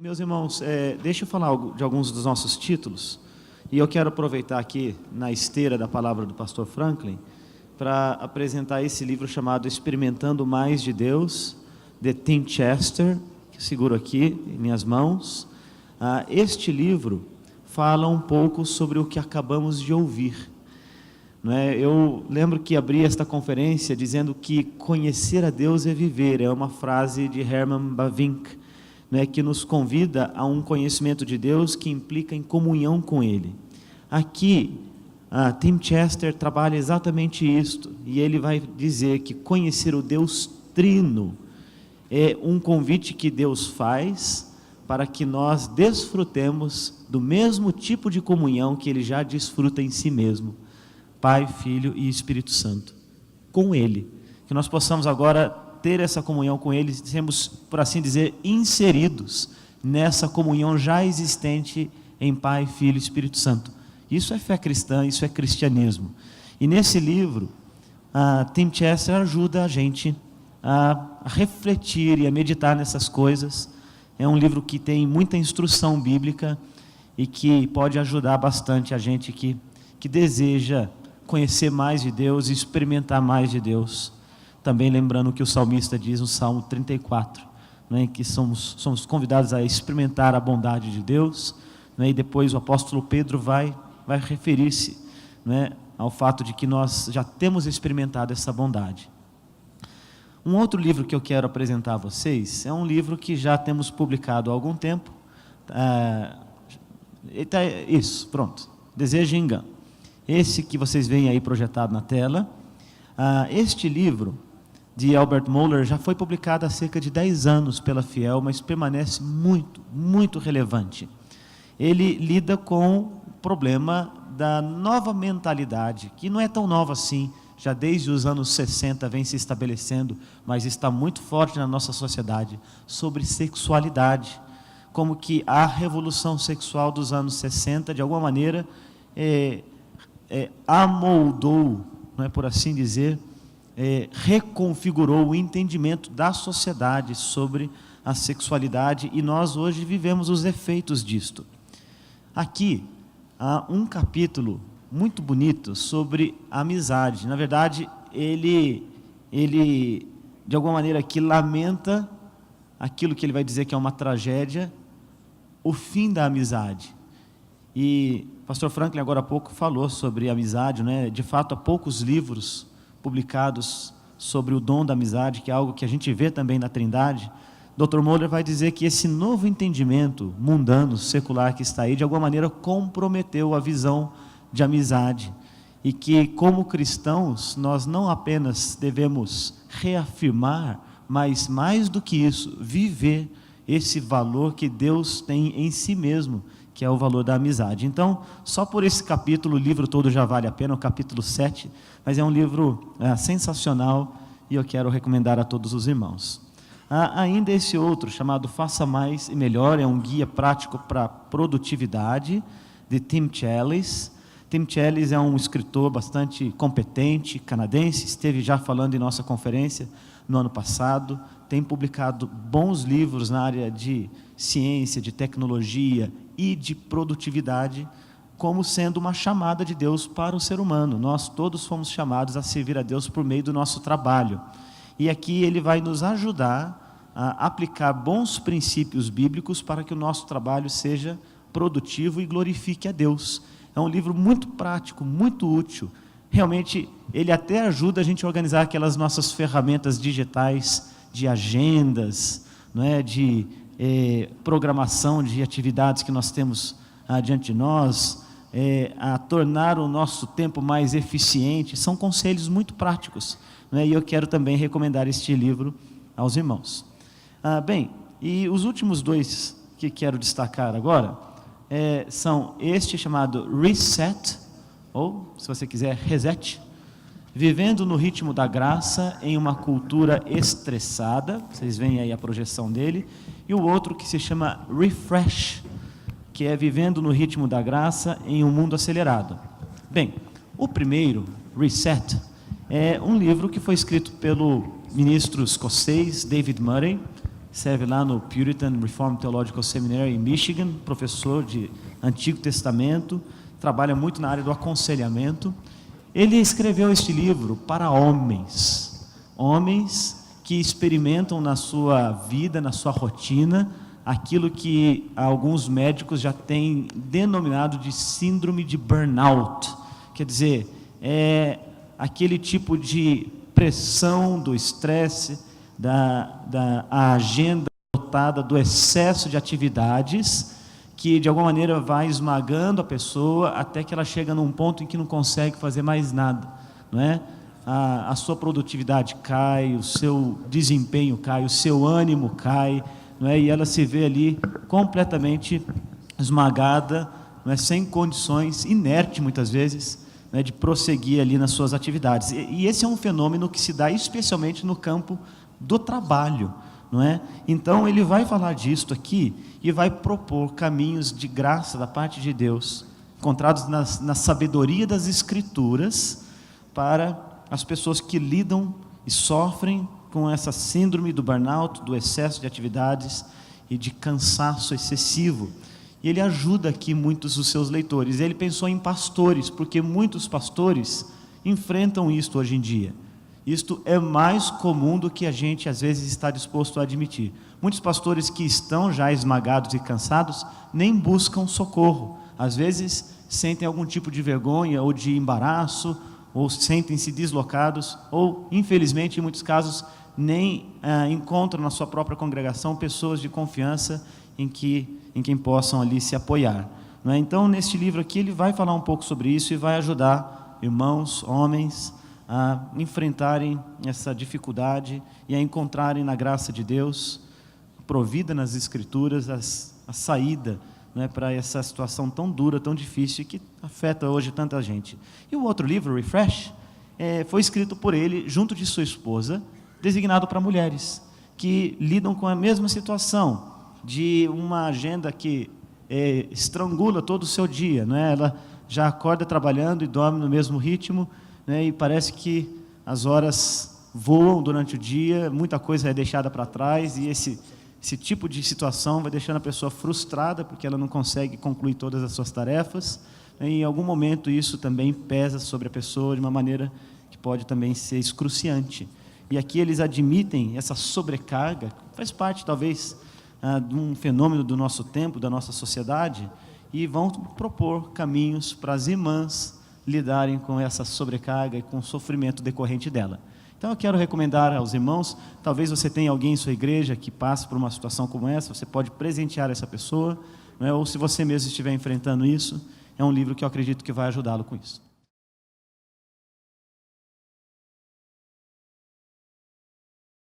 Meus irmãos, deixa eu falar de alguns dos nossos títulos, e eu quero aproveitar aqui, na esteira da palavra do pastor Franklin, para apresentar esse livro chamado Experimentando Mais de Deus, de Tim Chester, que seguro aqui em minhas mãos. Este livro fala um pouco sobre o que acabamos de ouvir. Eu lembro que abri esta conferência dizendo que conhecer a Deus é viver, é uma frase de Herman Bavinck, que nos convida a um conhecimento de Deus que implica em comunhão com Ele. Aqui, Tim Chester trabalha exatamente isto, e ele vai dizer que conhecer o Deus Trino é um convite que Deus faz para que nós desfrutemos do mesmo tipo de comunhão que Ele já desfruta em si mesmo, Pai, Filho e Espírito Santo, com Ele, que nós possamos agora ter essa comunhão com Ele, sermos, por assim dizer, inseridos nessa comunhão já existente em Pai, Filho e Espírito Santo. Isso é fé cristã, isso é cristianismo. E nesse livro, Tim Chester ajuda a gente a refletir e a meditar nessas coisas. É um livro que tem muita instrução bíblica e que pode ajudar bastante a gente que deseja conhecer mais de Deus e experimentar mais de Deus. Também lembrando o que o salmista diz no Salmo 34, que somos convidados a experimentar a bondade de Deus, e depois o apóstolo Pedro vai referir-se ao fato de que nós já temos experimentado essa bondade. Um outro livro que eu quero apresentar a vocês é um livro que já temos publicado há algum tempo. Isso, pronto. Desejo e Engano. Esse que vocês veem aí projetado na tela. Este livro de Albert Mohler já foi publicado há cerca de 10 anos pela Fiel, mas permanece muito, muito relevante. Ele lida com o problema da nova mentalidade, que não é tão nova assim, já desde os anos 60 vem se estabelecendo, mas está muito forte na nossa sociedade, sobre sexualidade, como que a revolução sexual dos anos 60, de alguma maneira, amoldou, por assim dizer, reconfigurou o entendimento da sociedade sobre a sexualidade, e nós hoje vivemos os efeitos disto. Aqui há um capítulo muito bonito sobre amizade. Na verdade, ele de alguma maneira aqui lamenta aquilo que ele vai dizer que é uma tragédia, o fim da amizade. E o pastor Franklin agora há pouco falou sobre amizade, De fato, há poucos livros publicados sobre o dom da amizade, que é algo que a gente vê também na Trindade. Dr. Mohler vai dizer que esse novo entendimento mundano, secular que está aí, de alguma maneira comprometeu a visão de amizade, e que como cristãos nós não apenas devemos reafirmar, mas mais do que isso, viver esse valor que Deus tem em si mesmo, que é o valor da amizade. Então, só por esse capítulo, o livro todo já vale a pena, o capítulo 7, mas é um livro sensacional, e eu quero recomendar a todos os irmãos. Há ainda esse outro, chamado Faça Mais e Melhor, é um guia prático para produtividade, de Tim Challies. Tim Challies é um escritor bastante competente, canadense, esteve já falando em nossa conferência no ano passado, tem publicado bons livros na área de ciência, de tecnologia e de produtividade, como sendo uma chamada de Deus para o ser humano. Nós todos fomos chamados a servir a Deus por meio do nosso trabalho. E aqui ele vai nos ajudar a aplicar bons princípios bíblicos para que o nosso trabalho seja produtivo e glorifique a Deus. É um livro muito prático, muito útil. Realmente, ele até ajuda a gente a organizar aquelas nossas ferramentas digitais de agendas, de programação de atividades que nós temos diante de nós, a tornar o nosso tempo mais eficiente. São conselhos muito práticos, e eu quero também recomendar este livro aos irmãos. E os últimos dois que quero destacar agora são este chamado Reset, ou, se você quiser, Reset, Vivendo no Ritmo da Graça em uma Cultura Estressada, vocês veem aí a projeção dele, e o outro que se chama Refresh, que é Vivendo no Ritmo da Graça em um Mundo Acelerado. O primeiro, Reset, é um livro que foi escrito pelo ministro escocês David Murray, serve lá no Puritan Reformed Theological Seminary em Michigan, professor de Antigo Testamento, trabalha muito na área do aconselhamento. Ele escreveu este livro para homens que experimentam na sua vida, na sua rotina, aquilo que alguns médicos já têm denominado de síndrome de burnout. Quer dizer, é aquele tipo de pressão do estresse, da agenda lotada, do excesso de atividades, que de alguma maneira vai esmagando a pessoa até que ela chega num ponto em que não consegue fazer mais nada, não é? A sua produtividade cai, o seu desempenho cai, o seu ânimo cai, não é? E ela se vê ali completamente esmagada, não é? Sem condições, inerte muitas vezes, não é? De prosseguir ali nas suas atividades. E esse é um fenômeno que se dá especialmente no campo do trabalho, não é? Então ele vai falar disto aqui e vai propor caminhos de graça da parte de Deus, encontrados na sabedoria das Escrituras, para as pessoas que lidam e sofrem com essa síndrome do burnout, do excesso de atividades e de cansaço excessivo. E ele ajuda aqui muitos dos seus leitores. Ele pensou em pastores, porque muitos pastores enfrentam isto hoje em dia. Isto é mais comum do que a gente às vezes está disposto a admitir. Muitos pastores que estão já esmagados e cansados nem buscam socorro. Às vezes sentem algum tipo de vergonha ou de embaraço, ou sentem-se deslocados, ou infelizmente em muitos casos nem encontram na sua própria congregação pessoas de confiança em quem possam ali se apoiar, não é? Então neste livro aqui ele vai falar um pouco sobre isso e vai ajudar irmãos, homens, a enfrentarem essa dificuldade e a encontrarem na graça de Deus, provida nas Escrituras, a saída, não é, para essa situação tão dura, tão difícil, que afeta hoje tanta gente. E o outro livro, Refresh, foi escrito por ele, junto de sua esposa, designado para mulheres, que lidam com a mesma situação, de uma agenda que estrangula todo o seu dia, não é? Ela já acorda trabalhando e dorme no mesmo ritmo, né? E parece que as horas voam durante o dia, muita coisa é deixada para trás, e esse tipo de situação vai deixando a pessoa frustrada, porque ela não consegue concluir todas as suas tarefas, né? E em algum momento isso também pesa sobre a pessoa de uma maneira que pode também ser excruciante. E aqui eles admitem essa sobrecarga, faz parte talvez de um fenômeno do nosso tempo, da nossa sociedade, e vão propor caminhos para as irmãs lidarem com essa sobrecarga e com o sofrimento decorrente dela. Então eu quero recomendar aos irmãos, talvez você tenha alguém em sua igreja que passe por uma situação como essa, você pode presentear essa pessoa, né? Ou se você mesmo estiver enfrentando isso, é um livro que eu acredito que vai ajudá-lo com isso.